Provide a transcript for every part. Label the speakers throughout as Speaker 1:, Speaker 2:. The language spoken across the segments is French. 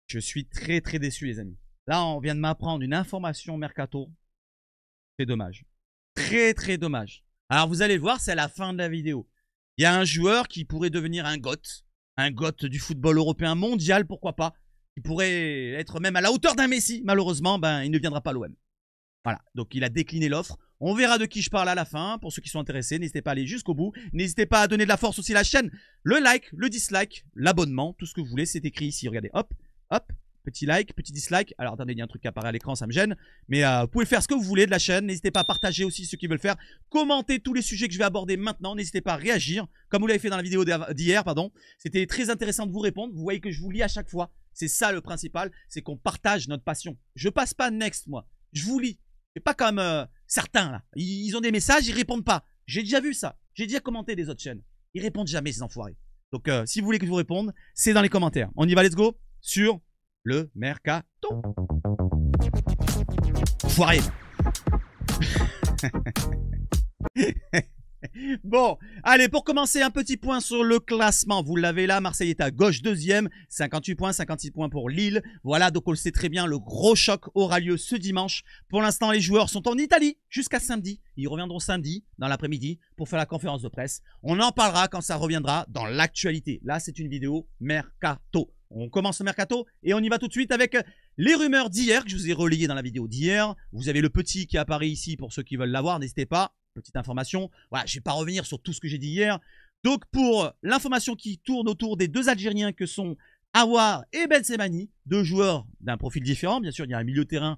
Speaker 1: Je suis très très déçu, les amis. Là, on vient de m'apprendre une information mercato. C'est dommage. Très très dommage. Alors, vous allez le voir, c'est à la fin de la vidéo. Il y a un joueur qui pourrait devenir un GOAT. Un GOAT du football européen mondial, pourquoi pas. Qui pourrait être même à la hauteur d'un Messi. Malheureusement, ben, il ne viendra pas à l'OM. Voilà, donc il a décliné l'offre. On verra de qui je parle à la fin. Pour ceux qui sont intéressés, n'hésitez pas à aller jusqu'au bout. N'hésitez pas à donner de la force aussi à la chaîne. Le like, le dislike, l'abonnement, tout ce que vous voulez, c'est écrit ici. Regardez, hop, hop, petit like, petit dislike. Alors attendez, il y a un truc qui apparaît à l'écran, ça me gêne. Mais vous pouvez faire ce que vous voulez de la chaîne. N'hésitez pas à partager aussi ceux qui veulent faire. Commentez tous les sujets que je vais aborder maintenant. N'hésitez pas à réagir, comme vous l'avez fait dans la vidéo d'hier, pardon. C'était très intéressant de vous répondre. Vous voyez que je vous lis à chaque fois. C'est ça le principal, c'est qu'on partage notre passion. Je passe pas next, moi. Je vous lis. C'est pas comme certains là. Ils ont des messages, ils répondent pas. J'ai déjà vu ça. J'ai déjà commenté des autres chaînes. Ils répondent jamais, ces enfoirés. Donc si vous voulez que je vous réponde, c'est dans les commentaires. On y va, let's go sur le mercato. Foiré. Bon, allez, pour commencer, un petit point sur le classement. Vous l'avez là, Marseille est à gauche, deuxième, 58 points, 56 points pour Lille. Voilà, donc on le sait très bien, le gros choc aura lieu ce dimanche. Pour l'instant, les joueurs sont en Italie jusqu'à samedi. Ils reviendront samedi, dans l'après-midi, pour faire la conférence de presse. On en parlera quand ça reviendra dans l'actualité. Là, c'est une vidéo mercato. On commence le mercato et on y va tout de suite avec les rumeurs d'hier que je vous ai relayées dans la vidéo d'hier. Vous avez le petit qui apparaît ici pour ceux qui veulent l'avoir, n'hésitez pas. Petite information. Voilà, je ne vais pas revenir sur tout ce que j'ai dit hier. Donc, pour l'information qui tourne autour des deux Algériens que sont Aouar et Ben Sebaini, deux joueurs d'un profil différent. Bien sûr, il y a un milieu de terrain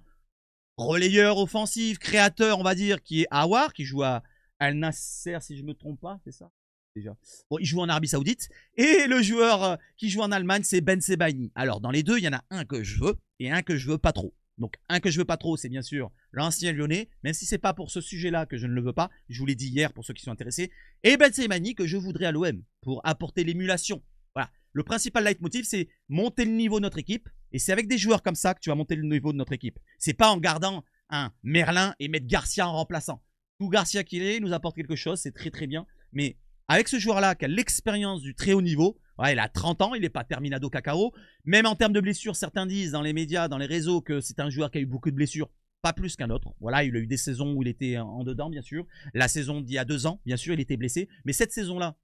Speaker 1: relayeur offensif, créateur, on va dire, qui est Aouar, qui joue à Al Nasser, si je ne me trompe pas, c'est ça déjà. Bon, il joue en Arabie Saoudite. Et le joueur qui joue en Allemagne, c'est Ben Sebaini. Alors, dans les deux, il y en a un que je veux et un que je veux pas trop. Donc, un que je veux pas trop, c'est bien sûr l'ancien lyonnais, même si c'est pas pour ce sujet-là que je ne le veux pas. Je vous l'ai dit hier pour ceux qui sont intéressés. Et Ben Sebaini que je voudrais à l'OM pour apporter l'émulation. Voilà. Le principal leitmotiv, c'est monter le niveau de notre équipe. Et c'est avec des joueurs comme ça que tu vas monter le niveau de notre équipe. C'est pas en gardant un Merlin et mettre Garcia en remplaçant. Tout Garcia qu'il est, il nous apporte quelque chose, c'est très très bien. Mais avec ce joueur-là qui a l'expérience du très haut niveau, ouais, il a 30 ans, il n'est pas terminado cacao. Même en termes de blessures, certains disent dans les médias, dans les réseaux, que c'est un joueur qui a eu beaucoup de blessures. Pas plus qu'un autre. Voilà, il a eu des saisons où il était en dedans, bien sûr. La saison d'il y a 2 ans, bien sûr, il était blessé. Mais cette saison-là,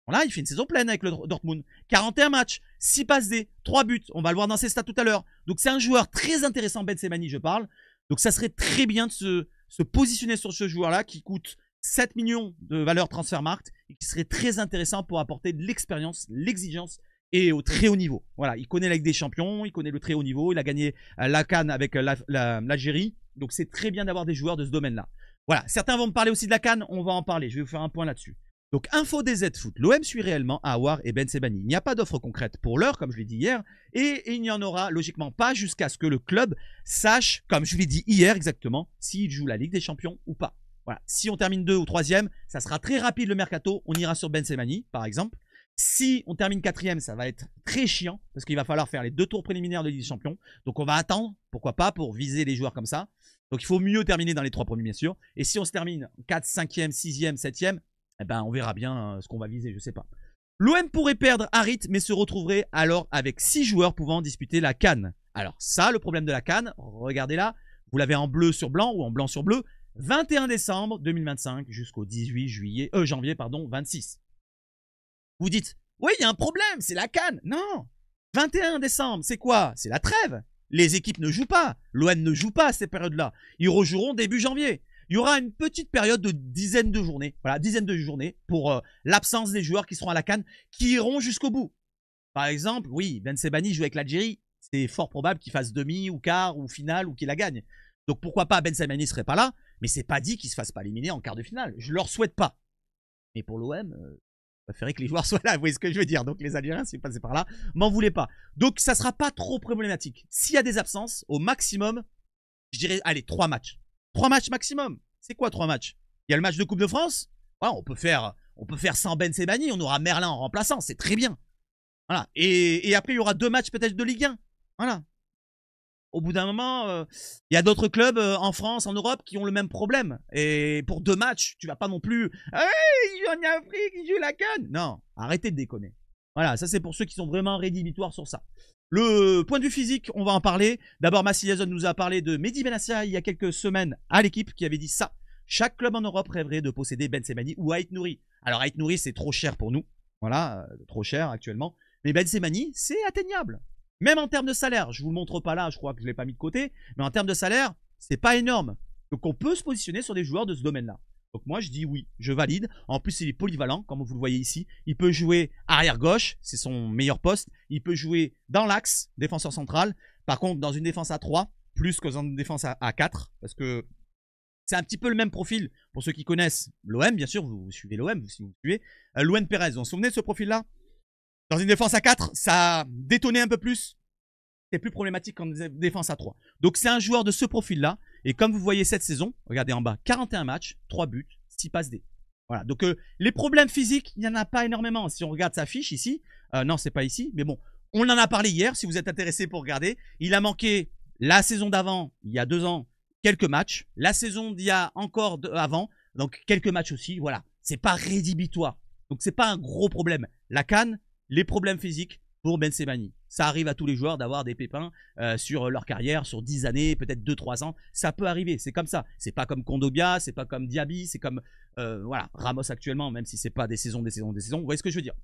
Speaker 1: voilà, il fait une saison pleine avec le Dortmund. 41 matchs, 6 passes D, 3 buts. On va le voir dans ses stats tout à l'heure. Donc c'est un joueur très intéressant, Ben Sebaini, je parle. Donc ça serait très bien de se positionner sur ce joueur-là qui coûte 7 millions de valeur Transfermarkt et qui serait très intéressant pour apporter de l'expérience, l'exigence et au très haut niveau. Voilà, il connaît la Ligue des Champions, il connaît le très haut niveau, il a gagné la CAN avec l'Algérie. Donc c'est très bien d'avoir des joueurs de ce domaine-là. Voilà, certains vont me parler aussi de la CAN, on va en parler, je vais vous faire un point là-dessus. Donc info DZ Foot, l'OM suit réellement Aouar et Ben Sebaini. Il n'y a pas d'offre concrète pour l'heure, comme je l'ai dit hier, et il n'y en aura logiquement pas jusqu'à ce que le club sache, comme je l'ai dit hier exactement, s'il joue la Ligue des Champions ou pas. Voilà, si on termine 2 ou 3e, ça sera très rapide le mercato. On ira sur Ben Sebaini, par exemple. Si on termine 4e, ça va être très chiant parce qu'il va falloir faire les 2 tours préliminaires de Ligue des Champions. Donc on va attendre, pourquoi pas, pour viser les joueurs comme ça. Donc il faut mieux terminer dans les 3 premiers, bien sûr. Et si on se termine 4, 5e, 6e, 7e, eh ben on verra bien ce qu'on va viser, je sais pas. L'OM pourrait perdre Harit, mais se retrouverait alors avec 6 joueurs pouvant disputer la CAN. Alors ça, le problème de la CAN, regardez là, vous l'avez en bleu sur blanc ou en blanc sur bleu. 21 décembre 2025 jusqu'au 18 janvier 26. Vous dites, oui, il y a un problème, c'est la CAN. Non, 21 décembre, c'est quoi? C'est la trêve. Les équipes ne jouent pas. L'OM ne joue pas à ces périodes-là. Ils rejoueront début janvier. Il y aura une petite période de dizaines de journées. Voilà, dizaines de journées pour l'absence des joueurs qui seront à la CAN, qui iront jusqu'au bout. Par exemple, oui, Ben Sebaini joue avec l'Algérie. C'est fort probable qu'il fasse demi ou quart ou finale ou qu'il la gagne. Donc pourquoi pas Ben Sebaini ne serait pas là, mais c'est pas dit qu'il se fasse pas éliminer en quart de finale. Je leur souhaite pas. Mais pour l'OM, je préférerais que les joueurs soient là, vous voyez ce que je veux dire. Donc les Algériens, si vous passez par là, m'en voulez pas. Donc ça sera pas trop problématique. S'il y a des absences, au maximum, je dirais, allez, 3 matchs. 3 matchs maximum. C'est quoi 3 matchs? Il y a le match de Coupe de France. Voilà, on peut faire sans Ben Sebaini, on aura Merlin en remplaçant, c'est très bien. Voilà. Et après, il y aura 2 matchs peut-être de Ligue 1. Voilà. Au bout d'un moment, il y a d'autres clubs en France, en Europe, qui ont le même problème. Et pour 2 matchs, tu vas pas non plus... Hey, il joue en Afrique, il joue la CAN. Non, arrêtez de déconner. Voilà, ça c'est pour ceux qui sont vraiment rédhibitoires sur ça. Le point de vue physique, on va en parler. D'abord, Massi Yazon nous a parlé de Mehdi Benassia il y a quelques semaines à l'équipe qui avait dit ça. Chaque club en Europe rêverait de posséder Ben Sebaini ou Ait Nouri. Alors Ait Nouri, c'est trop cher pour nous. Voilà, trop cher actuellement. Mais Ben Sebaini, c'est atteignable. Même en termes de salaire, je vous le montre pas là, je crois que je l'ai pas mis de côté. Mais en termes de salaire, c'est pas énorme. Donc on peut se positionner sur des joueurs de ce domaine-là. Donc moi je dis oui, je valide. En plus il est polyvalent, comme vous le voyez ici. Il peut jouer arrière gauche, c'est son meilleur poste. Il peut jouer dans l'axe, défenseur central. Par contre dans une défense à 3, plus que dans une défense à 4. Parce que c'est un petit peu le même profil. Pour ceux qui connaissent l'OM, bien sûr, vous suivez l'OM, si vous suivez. Louane Pérez, vous vous souvenez de ce profil-là? Dans une défense à 4, ça détonnait un peu plus. C'est plus problématique qu'en défense à 3. Donc c'est un joueur de ce profil-là. Et comme vous voyez cette saison, regardez en bas, 41 matchs, 3 buts, 6 passes D. Voilà, donc les problèmes physiques, il n'y en a pas énormément. Si on regarde sa fiche ici, non, c'est pas ici, mais bon, on en a parlé hier, si vous êtes intéressé pour regarder. Il a manqué la saison d'avant, il y a 2 ans, quelques matchs. La saison d'il y a encore avant, donc quelques matchs aussi, voilà. C'est pas rédhibitoire. Donc c'est pas un gros problème. La CAN, les problèmes physiques pour Ben Sebaini. Ça arrive à tous les joueurs d'avoir des pépins sur leur carrière, sur 10 années, peut-être 2-3 ans. Ça peut arriver, c'est comme ça. C'est pas comme Kondobia, c'est pas comme Diaby, c'est comme voilà, Ramos actuellement, même si c'est pas des saisons. Vous voyez ce que je veux dire.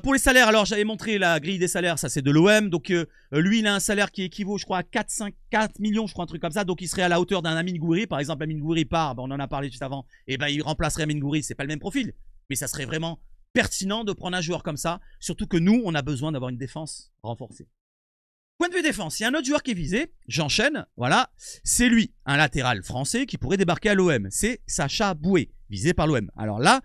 Speaker 1: Pour les salaires, alors j'avais montré la grille des salaires, ça c'est de l'OM. Donc lui, il a un salaire qui équivaut, je crois, à 4 millions, je crois, un truc comme ça. Donc il serait à la hauteur d'un Amine Gouiri. Par exemple, Amine Gouiri part, on en a parlé juste avant. Et ben il remplacerait Amine Gouiri, c'est pas le même profil. Mais ça serait vraiment pertinent de prendre un joueur comme ça, surtout que nous, on a besoin d'avoir une défense renforcée. Point de vue défense, il y a un autre joueur qui est visé, j'enchaîne, voilà, c'est lui, un latéral français qui pourrait débarquer à l'OM, c'est Sacha Boué, visé par l'OM. Alors là,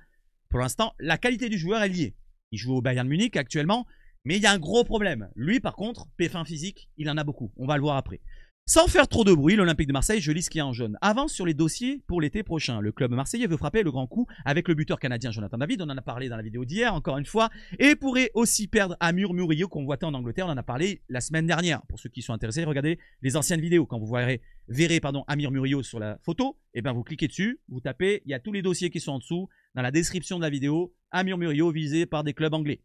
Speaker 1: pour l'instant, la qualité du joueur est liée. Il joue au Bayern Munich actuellement, mais il y a un gros problème. Lui, par contre, pépin physique, il en a beaucoup, on va le voir après. Sans faire trop de bruit, l'Olympique de Marseille, je lis ce qu'il y a en jaune. Avance sur les dossiers pour l'été prochain. Le club marseillais veut frapper le grand coup avec le buteur canadien Jonathan David. On en a parlé dans la vidéo d'hier, encore une fois. Et pourrait aussi perdre Amir Murillo, convoité en Angleterre. On en a parlé la semaine dernière. Pour ceux qui sont intéressés, regardez les anciennes vidéos. Quand vous verrez Amir Murillo sur la photo, et ben vous cliquez dessus, vous tapez, il y a tous les dossiers qui sont en dessous. Dans la description de la vidéo, Amir Murillo visé par des clubs anglais.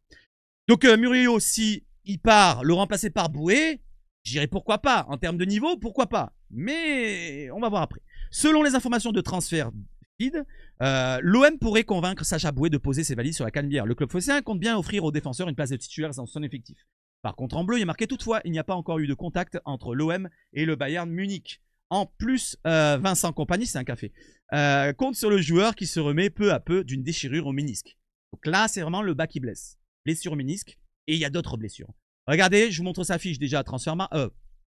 Speaker 1: Donc Murillo, si il part, le remplacer par Boué, je dirais pourquoi pas. En termes de niveau, pourquoi pas. Mais on va voir après. Selon les informations de transfert feed, l'OM pourrait convaincre Sacha Boué de poser ses valises sur la canebière. Le club phocéen compte bien offrir aux défenseurs une place de titulaire dans son effectif. Par contre, en bleu, il est marqué toutefois, il n'y a pas encore eu de contact entre l'OM et le Bayern Munich. En plus, Vincent Kompany, c'est un café, compte sur le joueur qui se remet peu à peu d'une déchirure au ménisque. Donc là, c'est vraiment le bas qui blesse. Blessure au ménisque et il y a d'autres blessures. Regardez, je vous montre sa fiche déjà à Transfermarkt.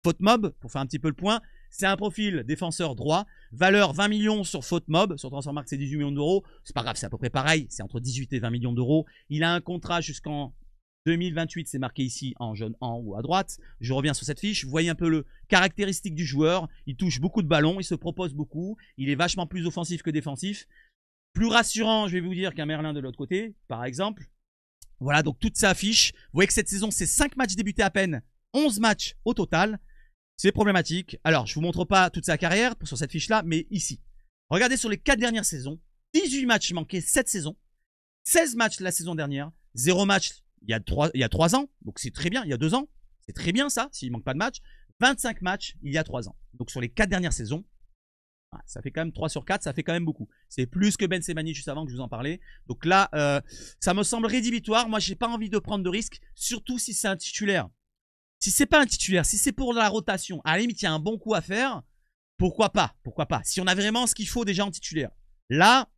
Speaker 1: FootMob, pour faire un petit peu le point. C'est un profil défenseur droit. Valeur 20 millions sur FootMob. Sur Transfermarkt, c'est 18 millions d'euros. C'est pas grave, c'est à peu près pareil. C'est entre 18 et 20 millions d'euros. Il a un contrat jusqu'en 2028. C'est marqué ici en jaune en haut à droite. Je reviens sur cette fiche. Vous voyez un peu le caractéristique du joueur. Il touche beaucoup de ballons. Il se propose beaucoup. Il est vachement plus offensif que défensif. Plus rassurant, je vais vous dire, qu'un Merlin de l'autre côté, par exemple. Voilà, donc toute sa fiche. Vous voyez que cette saison, c'est 5 matchs débutés à peine, 11 matchs au total. C'est problématique. Alors, je ne vous montre pas toute sa carrière sur cette fiche-là, mais ici. Regardez sur les 4 dernières saisons. 18 matchs manqués cette saison. 16 matchs la saison dernière. 0 match il y a 3 ans. Donc, c'est très bien. Il y a 2 ans. C'est très bien ça, s'il ne manque pas de match. 25 matchs il y a 3 ans. Donc, sur les 4 dernières saisons, ça fait quand même 3 sur 4, ça fait quand même beaucoup. C'est plus que Ben Sebaini juste avant que je vous en parlais. Donc là, ça me semble rédhibitoire. Moi, j'ai pas envie de prendre de risques, surtout si c'est un titulaire. Si c'est pas un titulaire, si c'est pour la rotation, à la limite, il y a un bon coup à faire. Pourquoi pas? Pourquoi pas? Si on a vraiment ce qu'il faut déjà en titulaire. Là,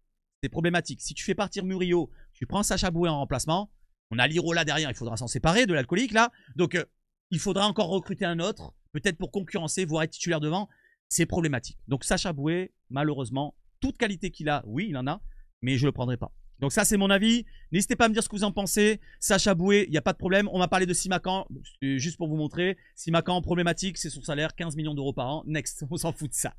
Speaker 1: c'est problématique. Si tu fais partir Murillo, tu prends Sacha Boué en remplacement. On a Lirola derrière, il faudra s'en séparer de l'alcoolique là. Donc, il faudra encore recruter un autre, peut-être pour concurrencer, voire être titulaire devant. C'est problématique. Donc Sacha Boué, malheureusement, toute qualité qu'il a, oui, il en a, mais je ne le prendrai pas. Donc ça, c'est mon avis. N'hésitez pas à me dire ce que vous en pensez. Sacha Boué, il n'y a pas de problème. On m'a parlé de Simakan, juste pour vous montrer. Simakan, problématique, c'est son salaire, 15 millions d'euros par an. Next, on s'en fout de ça.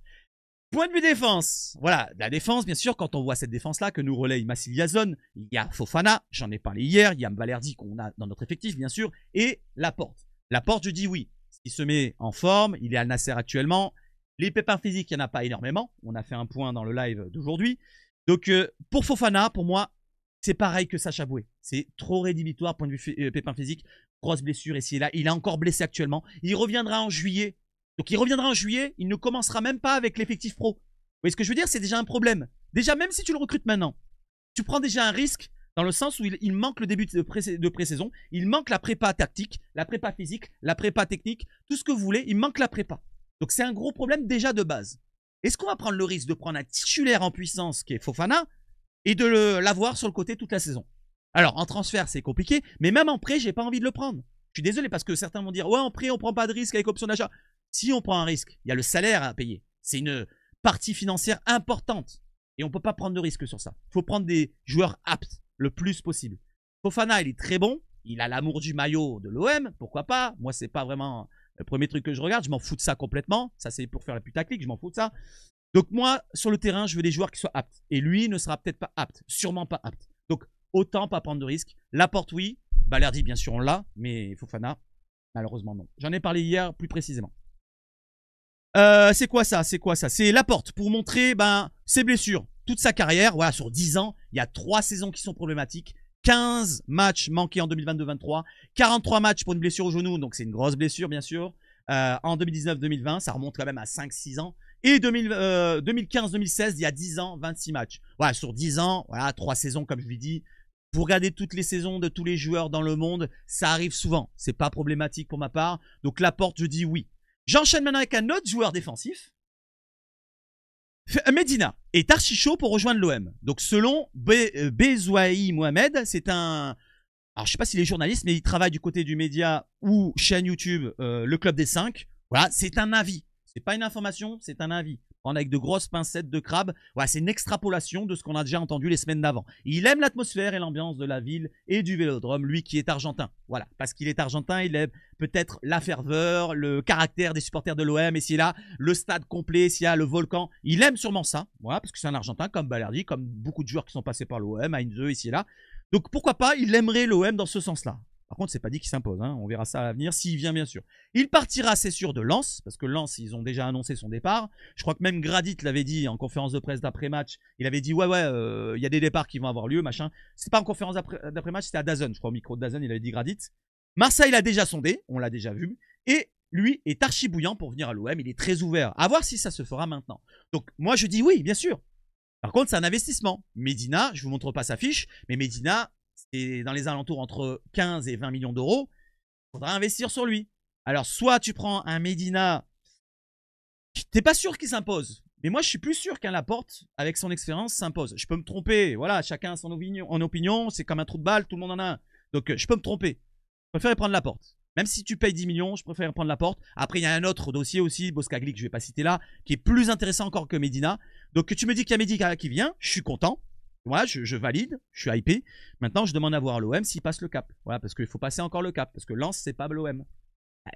Speaker 1: Point de vue défense. Voilà, la défense, bien sûr, quand on voit cette défense-là, que nous relaye Massi Yazon, il y a Fofana, j'en ai parlé hier, il y a Balerdi qu'on a dans notre effectif, bien sûr, et Laporte. Laporte, je dis oui. Il se met en forme, il est à Nasser actuellement. Les pépins physiques, il n'y en a pas énormément. On a fait un point dans le live d'aujourd'hui. Donc, pour Fofana, pour moi, c'est pareil que Sacha Boué. C'est trop rédhibitoire, point de vue pépins physiques. grosse blessure ici et là. Il est encore blessé actuellement. Il reviendra en juillet. Donc il reviendra en juillet, il ne commencera même pas avec l'effectif pro. Vous voyez ce que je veux dire? C'est déjà un problème. Déjà, même si tu le recrutes maintenant, tu prends déjà un risque dans le sens où il manque le début de pré-saison, il manque la prépa tactique, la prépa physique, la prépa technique, tout ce que vous voulez, il manque la prépa. Donc c'est un gros problème déjà de base. Est-ce qu'on va prendre le risque de prendre un titulaire en puissance qui est Fofana et de l'avoir sur le côté toute la saison? Alors en transfert c'est compliqué, mais même en prêt j'ai pas envie de le prendre. Je suis désolé parce que certains vont dire ouais en prêt on prend pas de risque avec option d'achat. Si on prend un risque, il y a le salaire à payer. C'est une partie financière importante. Et on ne peut pas prendre de risque sur ça. Il faut prendre des joueurs aptes le plus possible. Fofana, il est très bon. Il a l'amour du maillot de l'OM. Pourquoi pas? Moi, c'est pas vraiment le premier truc que je regarde. Je m'en fous de ça complètement. Ça, c'est pour faire la putaclic. Je m'en fous de ça. Donc moi, sur le terrain, je veux des joueurs qui soient aptes. Et lui ne sera peut-être pas apte. Sûrement pas apte. Donc, autant pas prendre de risque. Laporte, oui. Balerdi, bien sûr, on l'a. Mais Fofana, malheureusement, non. J'en ai parlé hier plus précisément. C'est quoi ça? C'est quoi ça? C'est Laporte pour montrer ses blessures. Toute sa carrière, voilà, sur 10 ans, il y a 3 saisons qui sont problématiques. 15 matchs manqués en 2022-23. 43 matchs pour une blessure au genou, donc c'est une grosse blessure, bien sûr. En 2019-2020, ça remonte quand même à 5-6 ans. Et 2015-2016, il y a 10 ans, 26 matchs. Voilà, sur 10 ans, voilà, 3 saisons, comme je lui dis. Vous regardez toutes les saisons de tous les joueurs dans le monde, ça arrive souvent. C'est pas problématique pour ma part. Donc Laporte, je dis oui. J'enchaîne maintenant avec un autre joueur défensif. Medina est archi chaud pour rejoindre l'OM. Donc selon Bezouaï Mohamed, c'est un... Alors je sais pas s'il est journaliste, mais il travaille du côté du média ou chaîne YouTube, le Club des 5. Voilà, c'est un avis. C'est pas une information, c'est un avis. Prendre avec de grosses pincettes de crabe. Voilà, c'est une extrapolation de ce qu'on a déjà entendu les semaines d'avant. Il aime l'atmosphère et l'ambiance de la ville et du Vélodrome, lui qui est argentin. Voilà, parce qu'il est argentin, il aime peut-être la ferveur, le caractère des supporters de l'OM, et s'il a le stade complet, s'il y a le volcan, il aime sûrement ça. Voilà, parce que c'est un argentin comme Balerdi, comme beaucoup de joueurs qui sont passés par l'OM, Heinze, ici et là. Donc pourquoi pas, il aimerait l'OM dans ce sens-là. Par contre, c'est pas dit qu'il s'impose, hein. On verra ça à l'avenir, s'il vient bien sûr. Il partira, c'est sûr, de Lens, parce que Lens, ils ont déjà annoncé son départ. Je crois que même Gradit l'avait dit en conférence de presse d'après-match. Il avait dit, ouais, il y a des départs qui vont avoir lieu, machin. C'est pas en conférence d'après-match, c'était à DAZN, je crois, au micro de DAZN, il avait dit Gradit. Marseille l'a déjà sondé, on l'a déjà vu. Et lui est archi bouillant pour venir à l'OM, il est très ouvert. À voir si ça se fera maintenant. Donc, moi, je dis oui, bien sûr. Par contre, c'est un investissement. Medina, je vous montre pas sa fiche, mais Medina, c'est dans les alentours entre 15 et 20 millions d'euros. Il faudra investir sur lui. Alors, soit tu prends un Medina, t'es pas sûr qu'il s'impose. Mais moi, je suis plus sûr qu'un Laporte, avec son expérience, s'impose. Je peux me tromper. Voilà, chacun a son opinion. C'est comme un trou de balle, tout le monde en a un. Donc, je peux me tromper. Je préfère prendre Laporte. Même si tu payes 10 millions, je préfère prendre Laporte. Après, il y a un autre dossier aussi, Boskagli, que je vais pas citer là, qui est plus intéressant encore que Medina. Donc, tu me dis qu'il y a Medina qui vient, je suis content. Voilà, je valide, je suis hypé. Maintenant, je demande à voir l'OM s'il passe le cap. Voilà, parce qu'il faut passer encore le cap. Parce que Lens, c'est pas l'OM.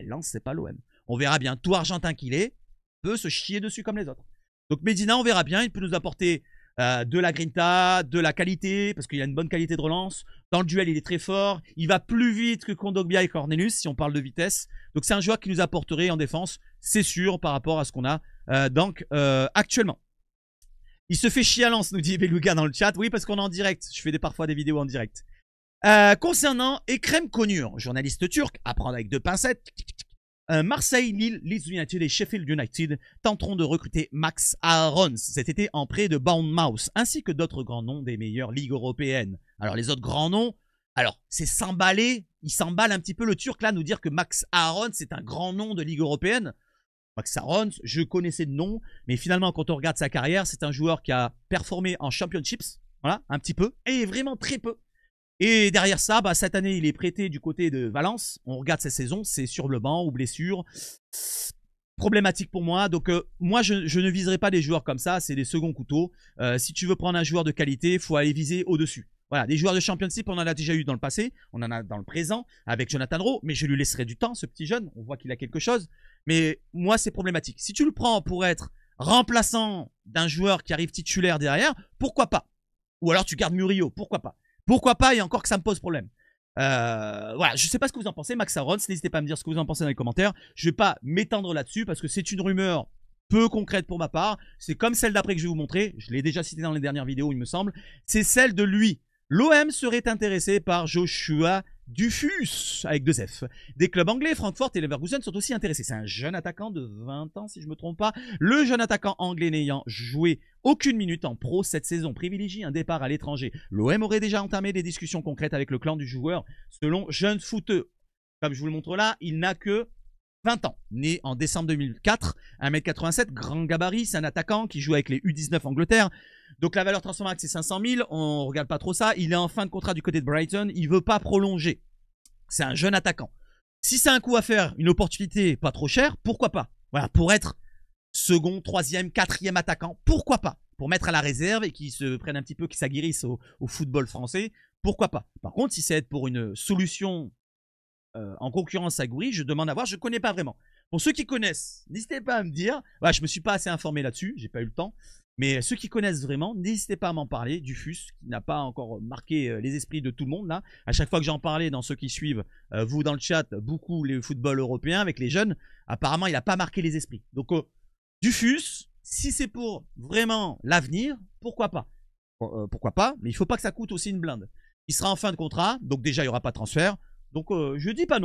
Speaker 1: Lens, c'est pas l'OM. On verra bien. Tout argentin qu'il est, peut se chier dessus comme les autres. Donc, Medina, on verra bien. Il peut nous apporter de la grinta, de la qualité, parce qu'il a une bonne qualité de relance. Dans le duel, il est très fort. Il va plus vite que Kondogbia et Cornelius, si on parle de vitesse. Donc, c'est un joueur qui nous apporterait en défense, c'est sûr, par rapport à ce qu'on a actuellement. Il se fait chier à Lens, nous dit Beluga dans le chat. Oui, parce qu'on est en direct. Je fais parfois des vidéos en direct. Concernant Ekrem Konur, journaliste turc, à prendre avec 2 pincettes. Marseille, Lille, Leeds United et Sheffield United tenteront de recruter Max Aarons cet été en prêt de Bournemouth, ainsi que d'autres grands noms des meilleures ligues européennes. Alors les autres grands noms, alors c'est s'emballer, il s'emballe un petit peu le turc là, nous dire que Max Aarons c'est un grand nom de ligue européenne. Max Aarons, je connaissais de nom, mais finalement quand on regarde sa carrière, c'est un joueur qui a performé en championships, voilà, un petit peu, et vraiment très peu. Et derrière ça, cette année, il est prêté du côté de Valence. On regarde sa saison, c'est sur le banc ou blessure. Problématique pour moi. Donc, moi, je ne viserai pas des joueurs comme ça. C'est des seconds couteaux. Si tu veux prendre un joueur de qualité, il faut aller viser au-dessus. Voilà, des joueurs de championship, on en a déjà eu dans le passé. On en a dans le présent avec Jonathan Rowe. Mais je lui laisserai du temps, ce petit jeune. On voit qu'il a quelque chose. Mais moi, c'est problématique. Si tu le prends pour être remplaçant d'un joueur qui arrive titulaire derrière, pourquoi pas? Ou alors tu gardes Murillo, pourquoi pas? Pourquoi pas, et encore que ça me pose problème. Voilà, je sais pas ce que vous en pensez, Max Aarons, n'hésitez pas à me dire ce que vous en pensez dans les commentaires. Je vais pas m'étendre là-dessus parce que c'est une rumeur peu concrète pour ma part. C'est comme celle d'après que je vais vous montrer. Je l'ai déjà cité dans les dernières vidéos, il me semble. C'est celle de lui. L'OM serait intéressé par Joshua Dufus, avec 2 F. Des clubs anglais, Francfort et Leverkusen sont aussi intéressés. C'est un jeune attaquant de 20 ans, si je ne me trompe pas. Le jeune attaquant anglais n'ayant joué aucune minute en pro cette saison privilégie un départ à l'étranger. L'OM aurait déjà entamé des discussions concrètes avec le clan du joueur. Selon Jeune Footeux, comme je vous le montre là, il n'a que 20 ans. Né en décembre 2004, 1m87, grand gabarit, c'est un attaquant qui joue avec les U19 Angleterre. Donc la valeur transfermarkt c'est 500 000, on regarde pas trop ça. Il est en fin de contrat du côté de Brighton, il veut pas prolonger. C'est un jeune attaquant. Si c'est un coup à faire, une opportunité pas trop chère, pourquoi pas? Voilà, pour être second, troisième, quatrième attaquant, pourquoi pas? Pour mettre à la réserve et qu'il se prenne un petit peu, qu'il s'aguerrisse au football français, pourquoi pas? Par contre, si c'est pour une solution en concurrence à Gouiri, je demande à voir, je ne connais pas vraiment. Pour ceux qui connaissent, n'hésitez pas à me dire. Voilà, je ne me suis pas assez informé là-dessus, j'ai pas eu le temps. Mais ceux qui connaissent vraiment, n'hésitez pas à m'en parler. Dufus, qui n'a pas encore marqué les esprits de tout le monde là. À chaque fois que j'en parlais, dans ceux qui suivent, vous dans le chat, beaucoup les footballs européens avec les jeunes, apparemment il n'a pas marqué les esprits. Donc Dufus, si c'est pour vraiment l'avenir, pourquoi pas? Pourquoi pas, mais il ne faut pas que ça coûte aussi une blinde. Il sera en fin de contrat, donc déjà il n'y aura pas de transfert. Donc je dis pas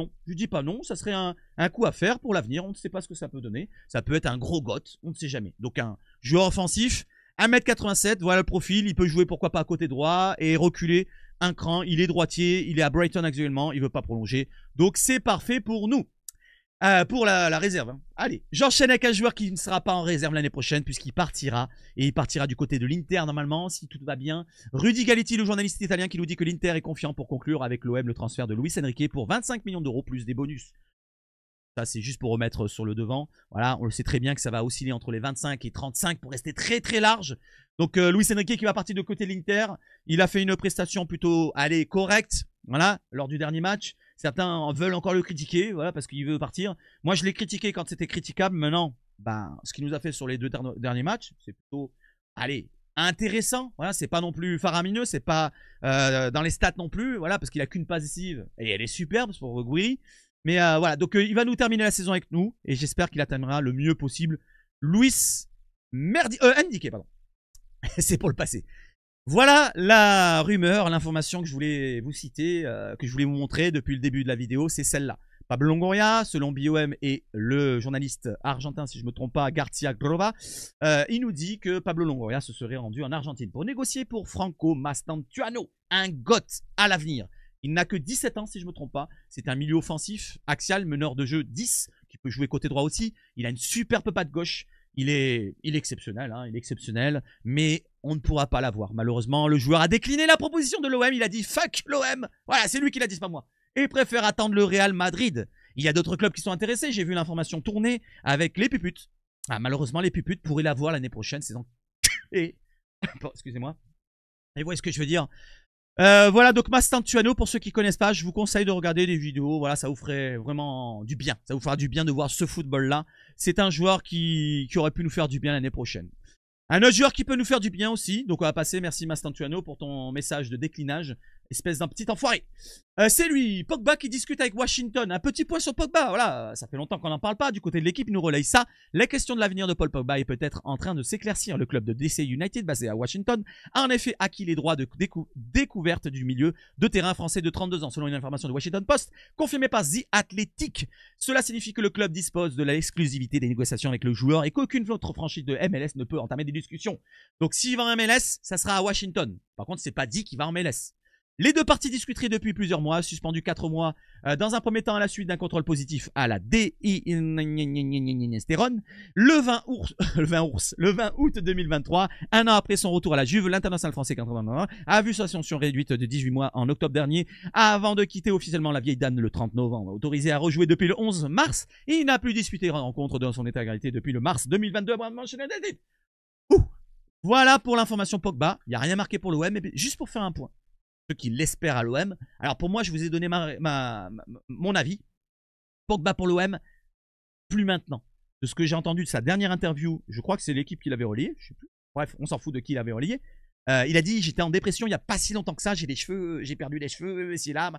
Speaker 1: non, ça serait un coup à faire pour l'avenir, on ne sait pas ce que ça peut donner. Ça peut être un gros goth, on ne sait jamais. Donc un joueur offensif, 1m87, voilà le profil, il peut jouer pourquoi pas à côté droit et reculer un cran, il est droitier, il est à Brighton actuellement, il ne veut pas prolonger. Donc c'est parfait pour nous. Pour la réserve. Hein. Allez, j'enchaîne avec un joueur qui ne sera pas en réserve l'année prochaine puisqu'il partira. Et il partira du côté de l'Inter normalement, si tout va bien. Rudy Galetti, le journaliste italien qui nous dit que l'Inter est confiant pour conclure avec l'OM le transfert de Luis Enrique pour 25 millions d'euros plus des bonus. Ça, c'est juste pour remettre sur le devant. Voilà, on le sait très bien que ça va osciller entre les 25 et 35 pour rester très très large. Donc Luis Enrique qui va partir de côté de l'Inter. Il a fait une prestation plutôt, allez, correcte. Voilà, lors du dernier match. Certains veulent encore le critiquer, voilà, parce qu'il veut partir. Moi, je l'ai critiqué quand c'était critiquable. Maintenant, ben, ce qu'il nous a fait sur les 2 derniers matchs, c'est plutôt, allez, intéressant. Voilà, c'est pas non plus faramineux, c'est pas dans les stats non plus, voilà, parce qu'il a qu'une passe décisive et elle est superbe pour Gouiri. Mais voilà, donc il va nous terminer la saison avec nous et j'espère qu'il atteindra le mieux possible. Luis Enrique, pardon. C'est pour le passé. Voilà la rumeur, l'information que je voulais vous citer, que je voulais vous montrer depuis le début de la vidéo, c'est celle-là. Pablo Longoria, selon BOM et le journaliste argentin, si je ne me trompe pas, Garcia Grova, il nous dit que Pablo Longoria se serait rendu en Argentine pour négocier pour Franco Mastantuano, un goth à l'avenir. Il n'a que 17 ans, si je ne me trompe pas. C'est un milieu offensif, axial, meneur de jeu 10, qui peut jouer côté droit aussi. Il a une superbe patte gauche. Il est exceptionnel, hein, il est exceptionnel, mais on ne pourra pas l'avoir. Malheureusement, le joueur a décliné la proposition de l'OM. Il a dit fuck l'OM. Voilà, c'est lui qui l'a dit, c'est pas moi. Et il préfère attendre le Real Madrid. Il y a d'autres clubs qui sont intéressés. J'ai vu l'information tourner avec les Puputes. Ah, malheureusement, les Puputes pourraient l'avoir l'année prochaine. C'est donc... Et... Excusez-moi. Et vous voyez ce que je veux dire. Voilà, donc Mastantuano, pour ceux qui ne connaissent pas, je vous conseille de regarder des vidéos. Voilà, ça vous ferait vraiment du bien. Ça vous fera du bien de voir ce football-là. C'est un joueur qui aurait pu nous faire du bien l'année prochaine. Un autre joueur qui peut nous faire du bien aussi. Donc on va passer, merci Mastantuano pour ton message de déclinage. Espèce d'un petit enfoiré. C'est lui, Pogba, qui discute avec Washington. Un petit point sur Pogba, voilà, ça fait longtemps qu'on n'en parle pas. Du côté de l'équipe, il nous relaye ça. La question de l'avenir de Paul Pogba est peut-être en train de s'éclaircir. Le club de DC United, basé à Washington, a en effet acquis les droits de découverte du milieu de terrain français de 32 ans, selon une information de Washington Post, confirmée par The Athletic. Cela signifie que le club dispose de l'exclusivité des négociations avec le joueur et qu'aucune autre franchise de MLS ne peut entamer des discussions. Donc s'il va en MLS, ça sera à Washington. Par contre, c'est pas dit qu'il va en MLS. Les deux parties discuteraient depuis plusieurs mois, suspendu 4 mois dans un premier temps à la suite d'un contrôle positif à la déistérone. Le 20 août 2023, un an après son retour à la Juve, l'international français 81 a vu sa sanction réduite de 18 mois en octobre dernier avant de quitter officiellement la vieille dame le 30 novembre. Autorisé à rejouer depuis le 11 mars, il n'a plus disputé une rencontre dans son intégralité depuis le mars 2022. Voilà pour l'information Pogba. Il n'y a rien marqué pour l'OM, mais juste pour faire un point. Ceux qui l'espèrent à l'OM. Alors pour moi, je vous ai donné mon avis. Pogba pour l'OM, plus maintenant. De ce que j'ai entendu de sa dernière interview, je crois que c'est l'équipe qui l'avait relayé. Je sais plus. Bref, on s'en fout de qui l'avait relayé. Il a dit, j'étais en dépression il n'y a pas si longtemps que ça. J'ai des cheveux, j'ai perdu les cheveux, c'est là.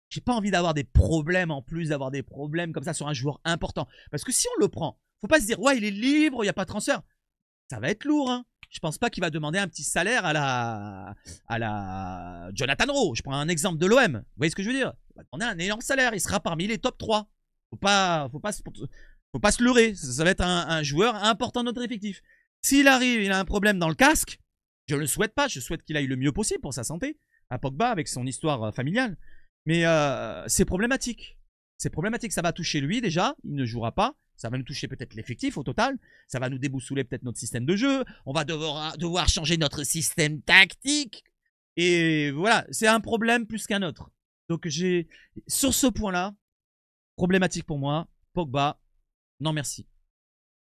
Speaker 1: J'ai pas envie d'avoir des problèmes en plus, d'avoir des problèmes comme ça sur un joueur important. Parce que si on le prend, faut pas se dire, ouais, il est libre, il n'y a pas de transfert. Ça va être lourd, hein. je pense pas qu'il va demander un petit salaire à la Jonathan Rowe. Je prends un exemple de l'OM. Vous voyez ce que je veux dire? Il va demander un énorme salaire. Il sera parmi les top 3. Faut pas se leurrer. Ça va être un joueur important de notre effectif. S'il arrive, il a un problème dans le casque. Je ne le souhaite pas. Je souhaite qu'il aille le mieux possible pour sa santé. À Pogba, avec son histoire familiale. Mais c'est problématique. C'est problématique. Ça va toucher lui déjà. Il ne jouera pas. Ça va nous toucher peut-être l'effectif au total. Ça va nous déboussoler peut-être notre système de jeu. On va devoir changer notre système tactique. Et voilà, c'est un problème plus qu'un autre. Donc sur ce point-là, problématique pour moi. Pogba, non merci.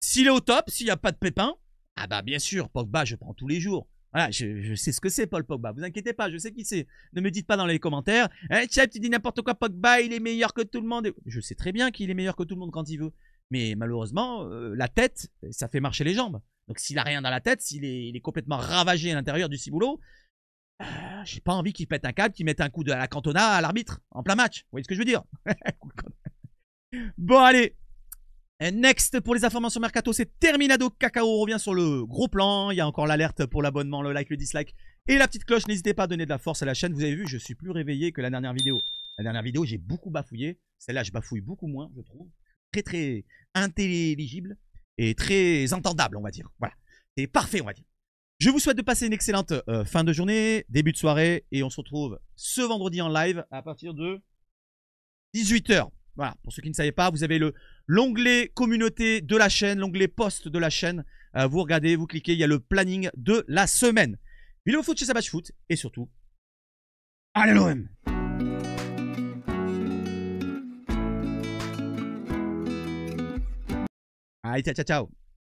Speaker 1: S'il est au top, s'il n'y a pas de pépin, ah bah bien sûr, Pogba, je prends tous les jours. Voilà, je sais ce que c'est Paul Pogba. Vous inquiétez pas, je sais qui c'est. Ne me dites pas dans les commentaires. Chef, tu dis n'importe quoi, Pogba, il est meilleur que tout le monde. Je sais très bien qu'il est meilleur que tout le monde quand il veut. Mais malheureusement, la tête, ça fait marcher les jambes. Donc s'il a rien dans la tête, s'il est complètement ravagé à l'intérieur du ciboulot, j'ai pas envie qu'il pète un câble, qu'il mette un coup de la Cantona à l'arbitre en plein match. Vous voyez ce que je veux dire? Bon, allez. Next, pour les informations Mercato, c'est Terminado Cacao. On revient sur le gros plan. Il y a encore l'alerte pour l'abonnement, le like, le dislike et la petite cloche. N'hésitez pas à donner de la force à la chaîne. Vous avez vu, je suis plus réveillé que la dernière vidéo. La dernière vidéo, j'ai beaucoup bafouillé. Celle-là, je bafouille beaucoup moins, je trouve. Très, très intelligible et très entendable, on va dire. Voilà. C'est parfait, on va dire. Je vous souhaite de passer une excellente fin de journée, début de soirée. Et on se retrouve ce vendredi en live à partir de 18 h. Voilà, pour ceux qui ne savaient pas, vous avez l'onglet communauté de la chaîne, l'onglet post de la chaîne. Vous regardez, vous cliquez, il y a le planning de la semaine. Vidéo foot chez Savage Foot. Et surtout, allez l'OM! Allez, ciao, ciao, ciao.